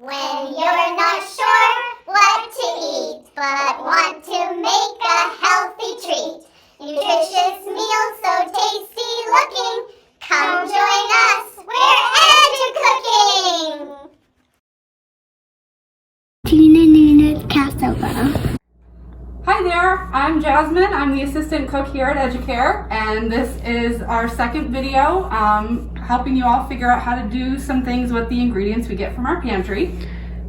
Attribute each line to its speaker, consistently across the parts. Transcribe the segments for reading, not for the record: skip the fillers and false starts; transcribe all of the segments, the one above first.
Speaker 1: When you're not sure what to eat, but want to make a healthy treat. Nutritious meal so tasty looking. Come join us, we're Edu-Cooking!
Speaker 2: Tuna Noodle Casserole.
Speaker 3: Hi there, I'm Jasmine. I'm the assistant cook here at Edu-Care, and this is our second video helping you all figure out how to do some things with the ingredients we get from our pantry.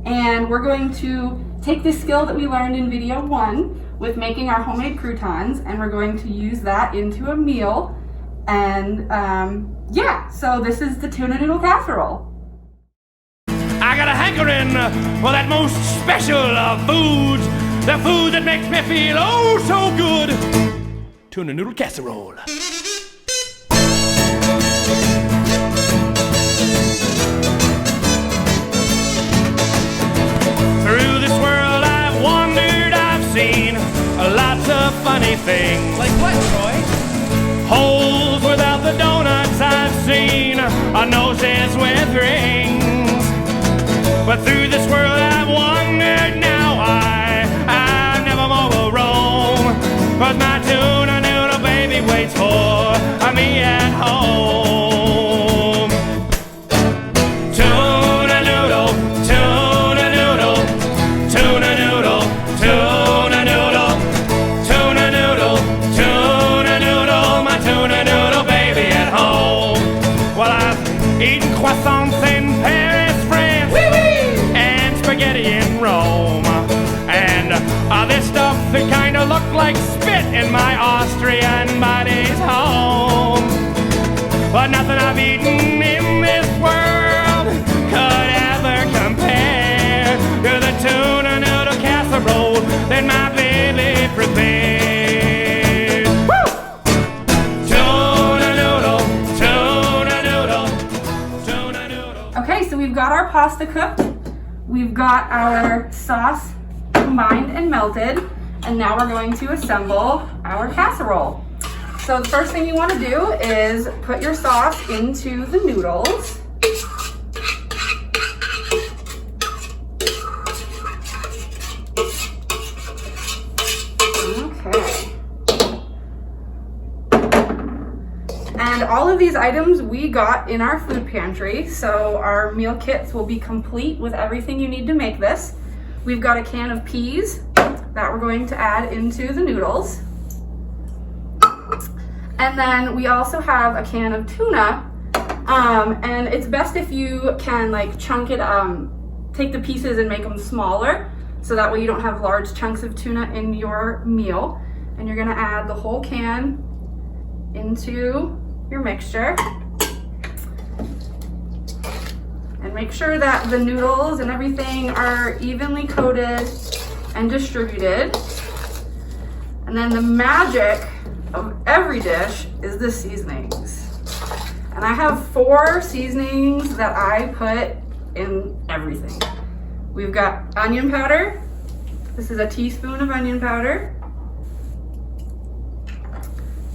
Speaker 3: And we're going to take the skill that we learned in video 1 with making our homemade croutons, and we're going to use that into a meal. And yeah, so this is the tuna noodle casserole.
Speaker 4: I got a hankering for that most special of foods, the food that makes me feel oh so good. Tuna noodle casserole. Through this world I've wandered, I've seen lots of funny things. Like what, Troy? Holes without the donuts I've seen, noses with rings. But through this world I've wandered, now I never more will roam. 'Cause my tuna noodle baby waits for me at home. Tuna noodle, tuna noodle, tuna noodle, tuna noodle, tuna noodle, tuna noodle, my tuna noodle baby at home. Well, I've eaten croissants in Paris, France, and spaghetti in Rome, and this stuff it kinda looked like spit in my Austrian buddy's home. But nothing I've eaten in this world could ever compare to the tuna noodle casserole that my baby prepared. Woo! Tuna noodle, tuna noodle, tuna noodle.
Speaker 3: Okay, so we've got our pasta cooked. We've got our sauce combined and melted, and now we're going to assemble our casserole. So the first thing you want to do is put your sauce into the noodles. Okay. And all of these items we got in our food pantry, so our meal kits will be complete with everything you need to make this. We've got a can of peas that we're going to add into the noodles. And then we also have a can of tuna, and it's best if you can like chunk it, take the pieces and make them smaller, so that way you don't have large chunks of tuna in your meal. And you're gonna add the whole can into your mixture. And make sure that the noodles and everything are evenly coated and distributed. And then the magic of every dish is the seasonings. And I have 4 seasonings that I put in everything. We've got onion powder. This is a teaspoon of onion powder.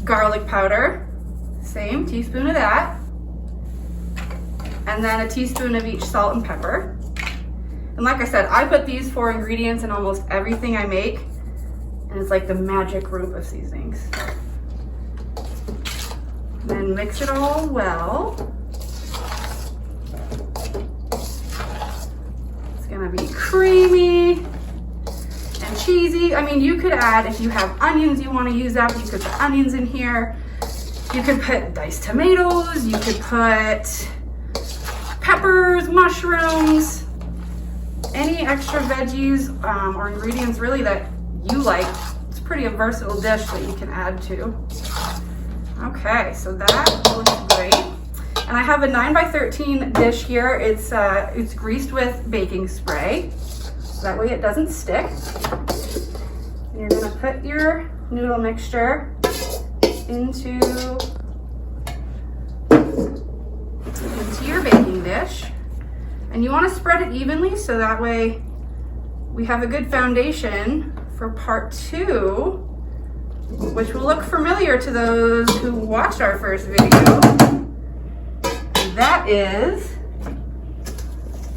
Speaker 3: Garlic powder, same teaspoon of that. And then a teaspoon of each salt and pepper. And like I said, I put these 4 ingredients in almost everything I make, and it's like the magic root of seasonings. Then mix it all well. It's gonna be creamy and cheesy. I mean, you could add, if you have onions you wanna use up, you could put onions in here. You could put diced tomatoes, you could put peppers, mushrooms, any extra veggies or ingredients really that you like. It's pretty a versatile dish that you can add to. Okay, so that looks great. And I have a 9x13 dish here. It's greased with baking spray, so that way it doesn't stick. And you're gonna put your noodle mixture into your baking dish, and you want to spread it evenly so that way we have a good foundation for part 2, which will look familiar to those who watched our first video. And that is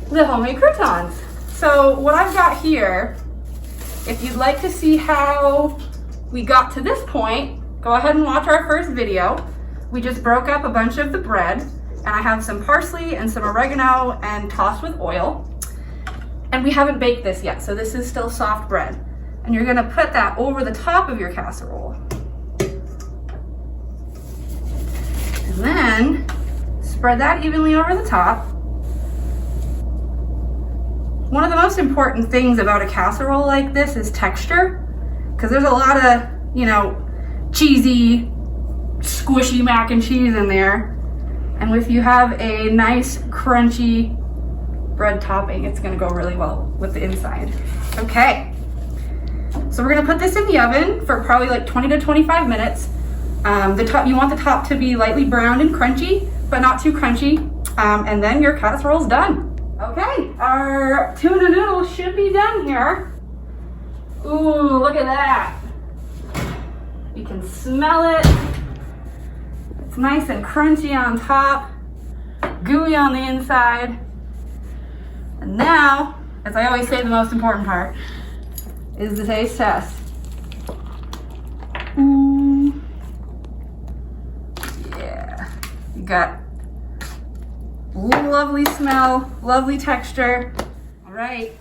Speaker 3: the homemade croutons. So what I've got here, if you'd like to see how we got to this point, go ahead and watch our first video. We just broke up a bunch of the bread, and I have some parsley and some oregano and tossed with oil. And we haven't baked this yet, so this is still soft bread. And you're gonna put that over the top of your casserole. And then spread that evenly over the top. One of the most important things about a casserole like this is texture, because there's a lot of, you know, cheesy, squishy mac and cheese in there. And if you have a nice crunchy bread topping, it's gonna go really well with the inside. Okay, so we're gonna put this in the oven for probably like 20 to 25 minutes. You want the top to be lightly browned and crunchy, but not too crunchy. And then your casserole's done. Okay, our tuna noodles should be done here. Ooh, look at that. You can smell it. It's nice and crunchy on top, gooey on the inside. And now, as I always say, the most important part is the taste test. Ooh. Yeah, you got lovely smell, lovely texture. All right,